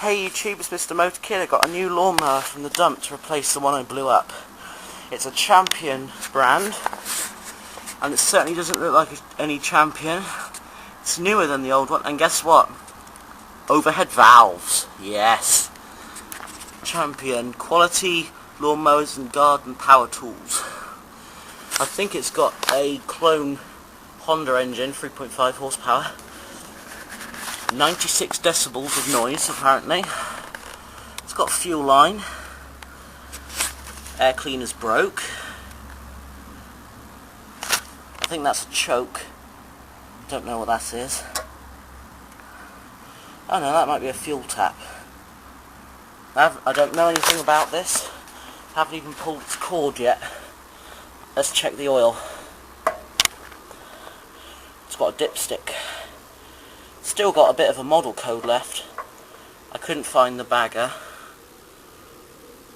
Hey YouTube, it's Mr. Motor Kid. I got a new lawnmower from the dump to replace the one I blew up. It's a Champion brand, and it certainly doesn't look like any Champion. It's newer than the old one, and guess what? Overhead valves. Yes. Champion quality lawnmowers and garden power tools. I think it's got a clone Honda engine, 3.5 horsepower. 96 decibels of noise, apparently. It's got a fuel line. Air cleaner's broke. I think that's a choke. Don't know what that is. Oh no, that might be a fuel tap. I don't know anything about this. Haven't even pulled its cord yet. Let's check the oil. It's got a dipstick. Still got a bit of a model code left. I couldn't find the bagger.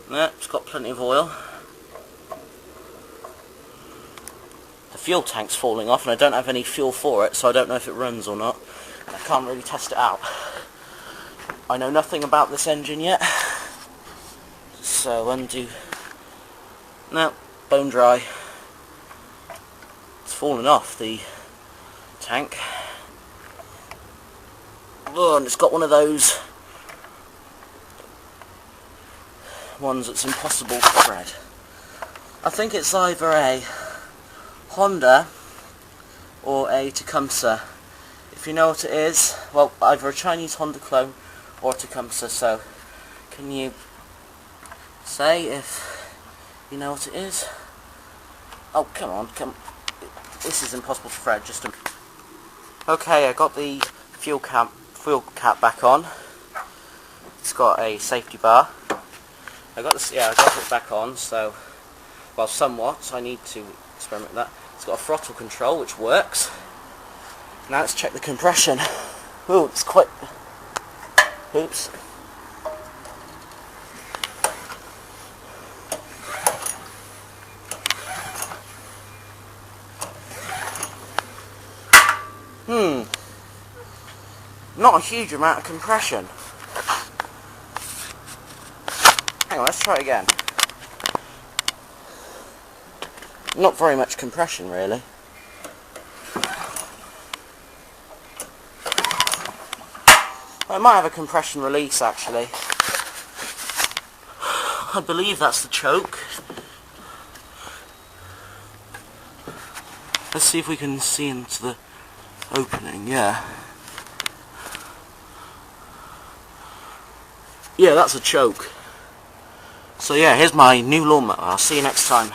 No, it's got plenty of oil. The fuel tank's falling off and I don't have any fuel for it, so I don't know if it runs or not. And I can't really test it out. I know nothing about this engine yet. So undo. No, bone dry. It's fallen off the tank. Oh, and it's got one of those ones that's impossible to thread. I think it's either a Honda or a Tecumseh. If you know what it is, well, either a Chinese Honda clone or a Tecumseh. So, can you say if you know what it is? Oh, come on, come. This is impossible to thread. Just a. Okay, I got the fuel cap back on. It's got a safety bar. I got it back on. So, well, somewhat. I need to experiment with that. It's got a throttle control which works. Now let's check the compression. Ooh, it's quite. Oops. Not a huge amount of compression. Hang on, let's try it again. Not very much compression, really. I might have a compression release, actually. I believe that's the choke. Let's see if we can see into the opening. Yeah. Yeah, that's a choke. So yeah, here's my new lawnmower. I'll see you next time.